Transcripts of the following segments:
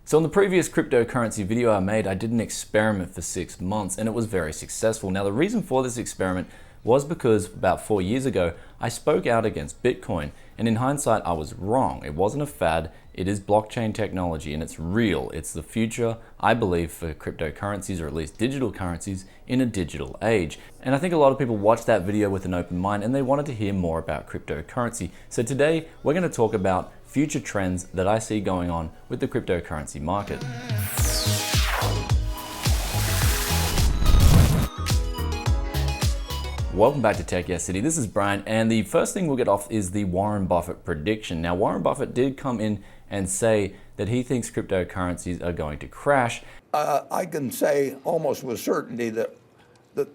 So in the previous cryptocurrency video I made, I did an experiment for 6 months and it was very successful. Now the reason for this experiment was because about 4 years ago, I spoke out against Bitcoin, and in hindsight, I was wrong. It wasn't a fad, it is blockchain technology and it's real. It's the future, I believe, for cryptocurrencies, or at least digital currencies, in a digital age. And I think a lot of people watched that video with an open mind and they wanted to hear more about cryptocurrency. So today, we're going to talk about future trends that I see going on with the cryptocurrency market. Welcome back to Tech Yes City. This is Brian, and the first thing we'll get off is the Warren Buffett prediction. Now, Warren Buffett did come in and say that he thinks cryptocurrencies are going to crash. I can say almost with certainty that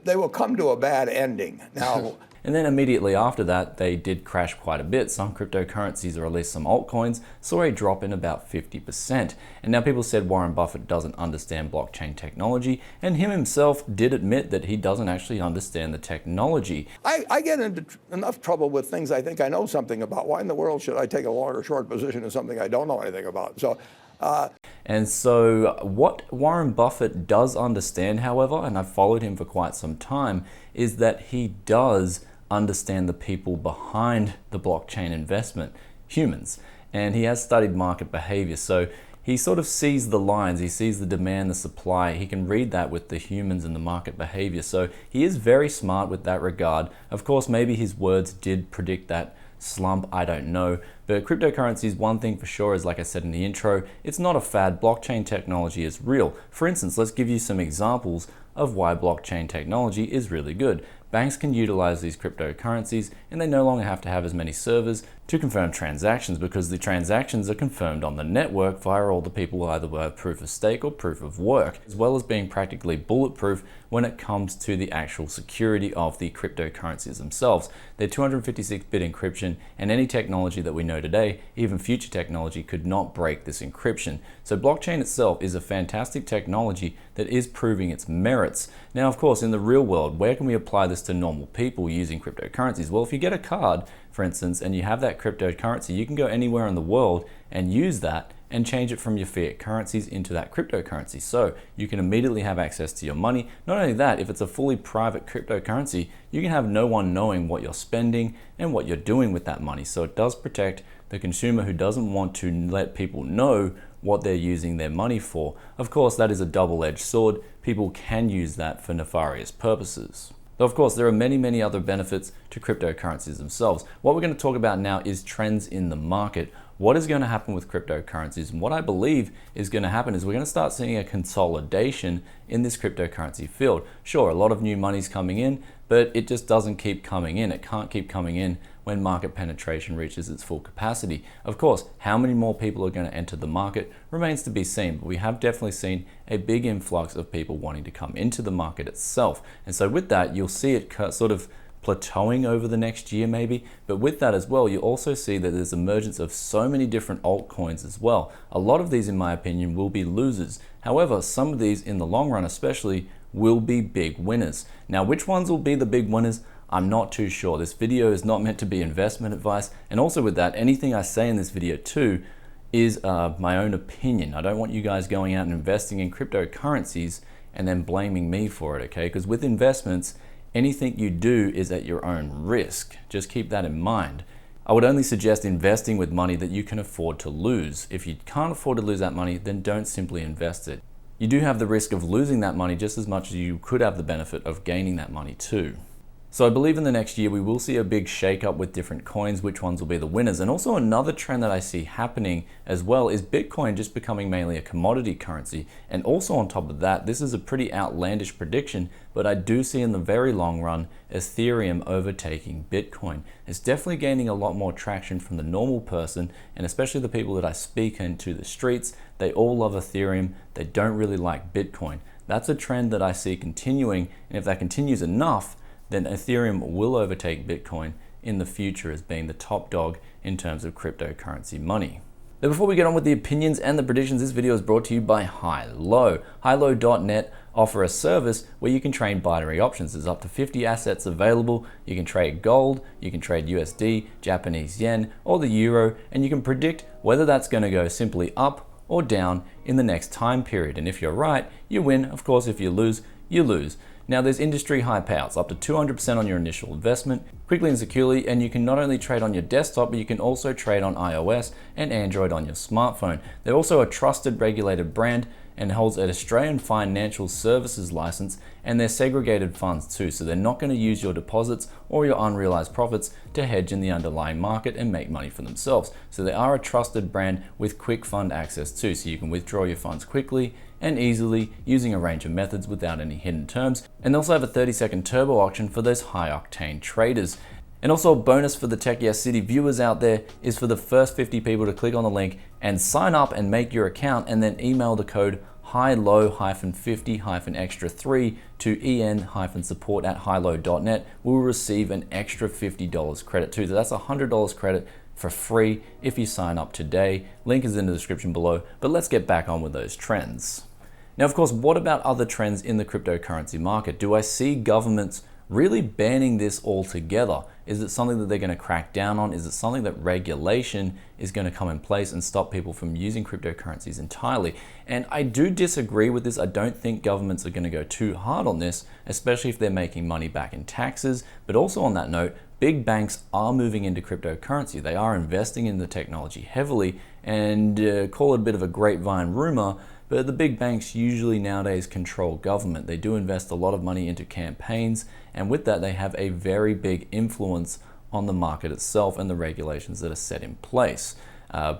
they will come to a bad ending. Now, And then immediately after that, they did crash quite a bit. Some cryptocurrencies, or at least some altcoins, saw a drop in about 50%. And now people said Warren Buffett doesn't understand blockchain technology, and him himself did admit that he doesn't actually understand the technology. I get into enough trouble with things I think I know something about. Why in the world should I take a long or short position in something I don't know anything about? And so what Warren Buffett does understand, however, and I've followed him for quite some time, is that he does understand the people behind the blockchain investment, humans. And he has studied market behavior. So he sort of sees the lines, he sees the demand, the supply. He can read that with the humans and the market behavior. So he is very smart with that regard. Of course, maybe his words did predict that slump, I don't know. But cryptocurrencies, one thing for sure is, like I said in the intro, it's not a fad. Blockchain technology is real. For instance, let's give you some examples of why blockchain technology is really good. Banks can utilize these cryptocurrencies and they no longer have to have as many servers to confirm transactions, because the transactions are confirmed on the network via all the people who either have proof of stake or proof of work, as well as being practically bulletproof when it comes to the actual security of the cryptocurrencies themselves. They're 256-bit encryption, and any technology that we know today, even future technology, could not break this encryption. So blockchain itself is a fantastic technology that is proving its merits. Now, of course, in the real world, where can we apply this to normal people using cryptocurrencies? Well, if you get a card, for instance, and you have that cryptocurrency, you can go anywhere in the world and use that and change it from your fiat currencies into that cryptocurrency. So you can immediately have access to your money. Not only that, if it's a fully private cryptocurrency, you can have no one knowing what you're spending and what you're doing with that money. So it does protect the consumer who doesn't want to let people know what they're using their money for. Of course, that is a double-edged sword. People can use that for nefarious purposes. Though of course, there are many other benefits to cryptocurrencies themselves. What we're going to talk about now is trends in the market. What is going to happen with cryptocurrencies? And what I believe is going to happen is we're going to start seeing a consolidation in this cryptocurrency field. Sure, a lot of new money's coming in, but it just doesn't keep coming in. It can't keep coming in when market penetration reaches its full capacity. Of course, how many more people are going to enter the market remains to be seen, but we have definitely seen a big influx of people wanting to come into the market itself. And so with that, you'll see it sort of plateauing over the next year maybe, but with that as well, you also see that there's emergence of so many different altcoins as well. A lot of these, in my opinion, will be losers. However, some of these in the long run especially will be big winners. Now, which ones will be the big winners? I'm not too sure. This video is not meant to be investment advice, and also with that, anything I say in this video too is my own opinion. I don't want you guys going out and investing in cryptocurrencies and then blaming me for it, okay? Because with investments, anything you do is at your own risk. Just keep that in mind. I would only suggest investing with money that you can afford to lose. If you can't afford to lose that money, then don't simply invest it. You do have the risk of losing that money just as much as you could have the benefit of gaining that money too. So I believe in the next year we will see a big shake-up with different coins, which ones will be the winners. And also another trend that I see happening as well is Bitcoin just becoming mainly a commodity currency. And also on top of that, this is a pretty outlandish prediction, but I do see in the very long run Ethereum overtaking Bitcoin. It's definitely gaining a lot more traction from the normal person, and especially the people that I speak into the streets. They all love Ethereum. They don't really like Bitcoin. That's a trend that I see continuing, and if that continues enough, then Ethereum will overtake Bitcoin in the future as being the top dog in terms of cryptocurrency money. Now, before we get on with the opinions and the predictions, this video is brought to you by HighLow. HighLow.net offer a service where you can trade binary options. There's up to 50 assets available. You can trade gold, you can trade USD, Japanese yen, or the euro, and you can predict whether that's going to go simply up or down in the next time period. And if you're right, you win. Of course, if you lose, you lose. Now there's industry high payouts, up to 200% on your initial investment, quickly and securely, and you can not only trade on your desktop, but you can also trade on iOS and Android on your smartphone. They're also a trusted regulated brand and holds an Australian financial services license, and they're segregated funds too, so they're not going to use your deposits or your unrealized profits to hedge in the underlying market and make money for themselves. So they are a trusted brand with quick fund access too, so you can withdraw your funds quickly and easily using a range of methods without any hidden terms. And they also have a 30-second turbo auction for those high octane traders. And also a bonus for the Tech Yes City viewers out there is for the first 50 people to click on the link and sign up and make your account, and then email the code HIGHLOW-50-extra3 to en-support@highlow.net. We'll receive an extra $50 credit too. So that's $100 credit for free if you sign up today. Link is in the description below, but let's get back on with those trends. Now, of course, what about other trends in the cryptocurrency market? Do I see governments really banning this altogether? Is it something that they're going to crack down on? Is it something that regulation is going to come in place and stop people from using cryptocurrencies entirely? And I do disagree with this. I don't think governments are going to go too hard on this, especially if they're making money back in taxes. But also on that note, big banks are moving into cryptocurrency. They are investing in the technology heavily, and call it a bit of a grapevine rumor, but the big banks usually nowadays control government. They do invest a lot of money into campaigns, and with that they have a very big influence on the market itself and the regulations that are set in place.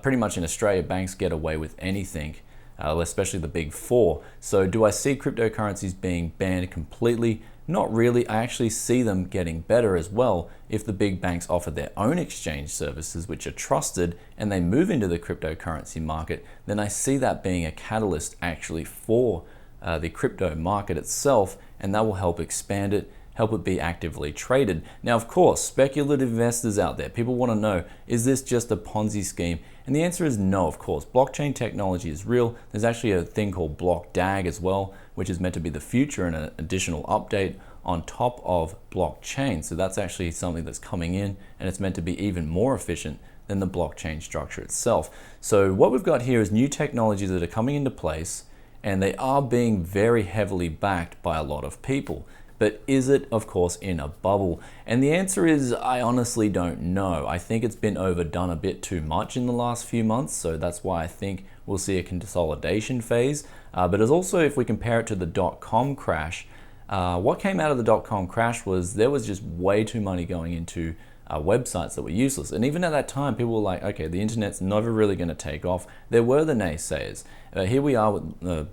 Pretty much in Australia, banks get away with anything, especially the big four. So do I see cryptocurrencies being banned completely? Not really. I actually see them getting better as well. If the big banks offer their own exchange services, which are trusted, and they move into the cryptocurrency market, then I see that being a catalyst actually for the crypto market itself, and that will help expand it, help it be actively traded. Now, of course, speculative investors out there, people want to know, is this just a Ponzi scheme? And the answer is no, of course. Blockchain technology is real. There's actually a thing called BlockDAG as well, which is meant to be the future and an additional update on top of blockchain. So that's actually something that's coming in, and it's meant to be even more efficient than the blockchain structure itself. So what we've got here is new technologies that are coming into place, and they are being very heavily backed by a lot of people. But is it, of course, in a bubble? And the answer is, I honestly don't know. I think it's been overdone a bit too much in the last few months, so that's why I think we'll see a consolidation phase. But as also, if we compare it to the dot-com crash, what came out of the dot-com crash was there was just way too money going into websites that were useless. And even at that time, people were like, okay, the internet's never really going to take off. There were the naysayers. Here we are with,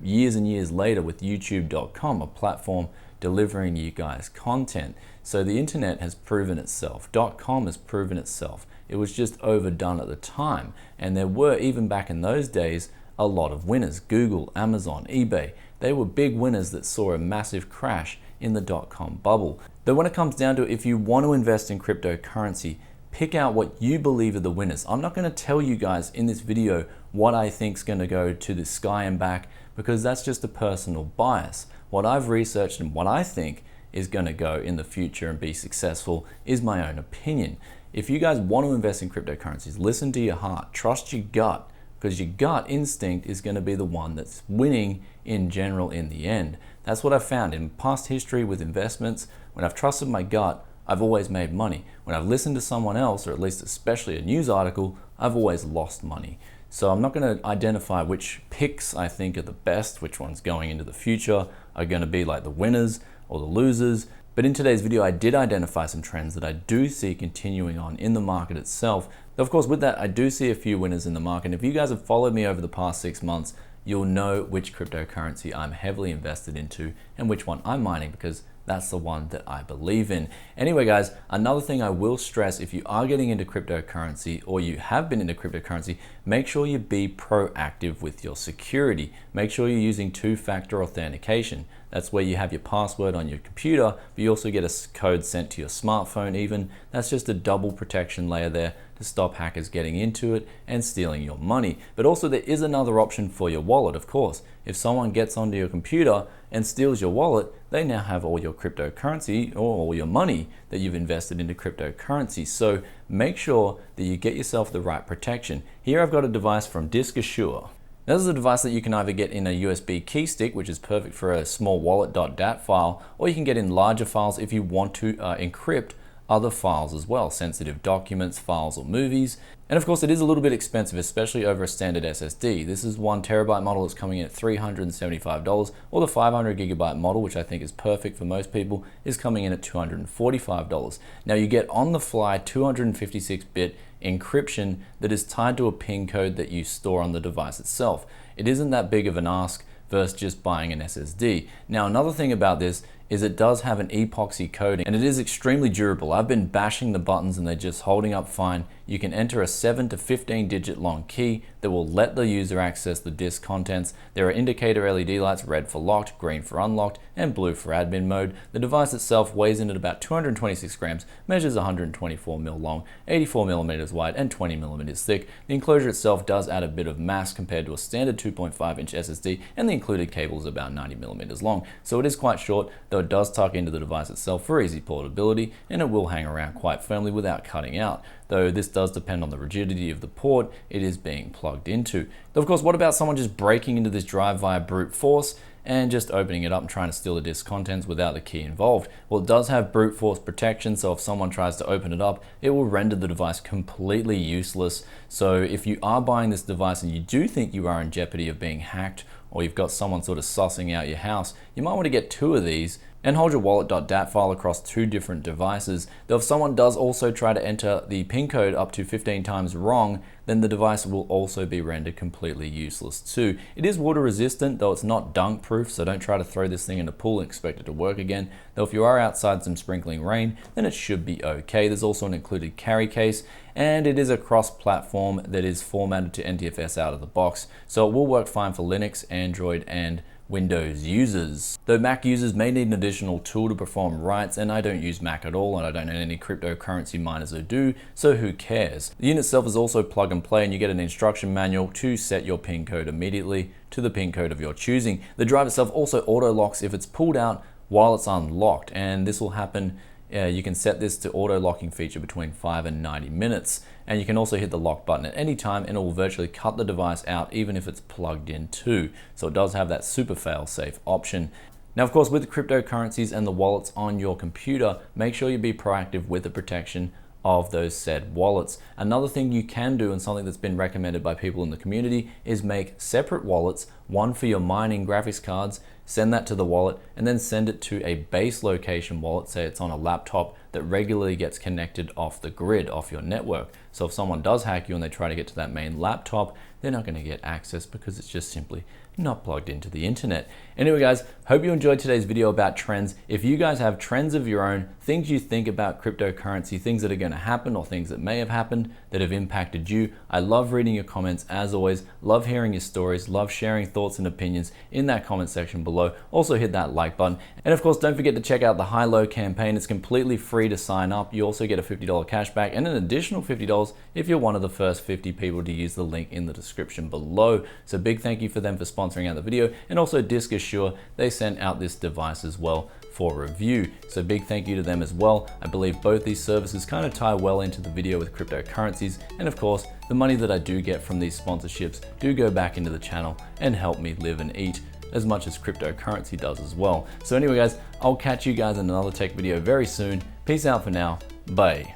years and years later with YouTube.com, a platform delivering you guys content. So the internet has proven itself. .com has proven itself. It was just overdone at the time. And there were, even back in those days, a lot of winners. Google, Amazon, eBay, they were big winners that saw a massive crash in the .com bubble. Though when it comes down to it, if you want to invest in cryptocurrency, pick out what you believe are the winners. I'm not going to tell you guys in this video what I think is going to go to the sky and back, because that's just a personal bias. What I've researched and what I think is going to go in the future and be successful is my own opinion. If you guys want to invest in cryptocurrencies, listen to your heart, trust your gut, because your gut instinct is going to be the one that's winning in general in the end. That's what I've found in past history with investments. When I've trusted my gut, I've always made money. When I've listened to someone else, or at least especially a news article, I've always lost money. So I'm not going to identify which picks I think are the best, which ones going into the future are going to be like the winners or the losers. But in today's video, I did identify some trends that I do see continuing on in the market itself. Though of course, with that, I do see a few winners in the market. And if you guys have followed me over the past 6 months, you'll know which cryptocurrency I'm heavily invested into and which one I'm mining, because that's the one that I believe in. Anyway, guys, another thing I will stress, if you are getting into cryptocurrency or you have been into cryptocurrency, make sure you be proactive with your security. Make sure you're using two-factor authentication. That's where you have your password on your computer, but you also get a code sent to your smartphone even. That's just a double protection layer there to stop hackers getting into it and stealing your money. But also there is another option for your wallet, of course. If someone gets onto your computer and steals your wallet, they now have all your cryptocurrency or all your money that you've invested into cryptocurrency. So make sure that you get yourself the right protection. Here I've got a device from DiskAssure. Now, this is a device that you can either get in a USB key stick, which is perfect for a small wallet.dat file, or you can get in larger files if you want to encrypt other files as well, sensitive documents, files, or movies. And of course, it is a little bit expensive, especially over a standard SSD. This is 1 terabyte model that's coming in at $375, or the 500 gigabyte model, which I think is perfect for most people, is coming in at $245. Now, you get on-the-fly 256-bit encryption that is tied to a PIN code that you store on the device itself. It isn't that big of an ask versus just buying an SSD. Now, another thing about this is it does have an epoxy coating and it is extremely durable. I've been bashing the buttons and they're just holding up fine. You can enter a 7 to 15 digit long key that will let the user access the disk contents. There are indicator LED lights, red for locked, green for unlocked, and blue for admin mode. The device itself weighs in at about 226 grams, measures 124 mm long, 84 millimeters wide, and 20 millimeters thick. The enclosure itself does add a bit of mass compared to a standard 2.5 inch SSD, and the included cable is about 90 millimeters long. So it is quite short, though it does tuck into the device itself for easy portability, and it will hang around quite firmly without cutting out. Though this does depend on the rigidity of the port it is being plugged into. Of course, what about someone just breaking into this drive via brute force and just opening it up and trying to steal the disk contents without the key involved? Well, it does have brute force protection, so if someone tries to open it up, it will render the device completely useless. So if you are buying this device and you do think you are in jeopardy of being hacked, or you've got someone sort of sussing out your house, you might want to get 2 of these and hold your wallet.dat file across 2 different devices. Though if someone does also try to enter the PIN code up to 15 times wrong, then the device will also be rendered completely useless too. It is water resistant, though it's not dunk proof, so don't try to throw this thing in a pool and expect it to work again. Though if you are outside some sprinkling rain, then it should be okay. There's also an included carry case, and it is a cross-platform that is formatted to NTFS out of the box, so it will work fine for Linux, Android, and Windows users. Though Mac users may need an additional tool to perform writes, and I don't use Mac at all, and I don't know any cryptocurrency miners who do, so who cares? The unit itself is also plug and play, and you get an instruction manual to set your PIN code immediately to the PIN code of your choosing. The drive itself also auto locks if it's pulled out while it's unlocked, and this will happen. You can set this to auto locking feature between 5 and 90 minutes. And you can also hit the lock button at any time and it will virtually cut the device out even if it's plugged in too. So it does have that super fail safe option. Now, of course, with the cryptocurrencies and the wallets on your computer, make sure you be proactive with the protection of those said wallets. Another thing you can do, and something that's been recommended by people in the community, is make separate wallets, one for your mining graphics cards, send that to the wallet, and then send it to a base location wallet, say it's on a laptop that regularly gets connected off the grid, off your network. So if someone does hack you and they try to get to that main laptop, they're not going to get access because it's just simply not plugged into the internet. Anyway guys, hope you enjoyed today's video about trends. If you guys have trends of your own, things you think about cryptocurrency, things that are going to happen or things that may have happened that have impacted you, I love reading your comments as always, love hearing your stories, love sharing thoughts and opinions in that comment section below. Also hit that like button. And of course, don't forget to check out the high-low campaign. It's completely free to sign up. You also get a $50 cashback and an additional $50 if you're one of the first 50 people to use the link in the description below. So big thank you for them for sponsoring out the video, and also DiskAssure, they sent out this device as well for review. So big thank you to them as well. I believe both these services kind of tie well into the video with cryptocurrencies, and of course the money that I do get from these sponsorships do go back into the channel and help me live and eat as much as cryptocurrency does as well. So anyway guys, I'll catch you guys in another tech video very soon. Peace out for now. Bye.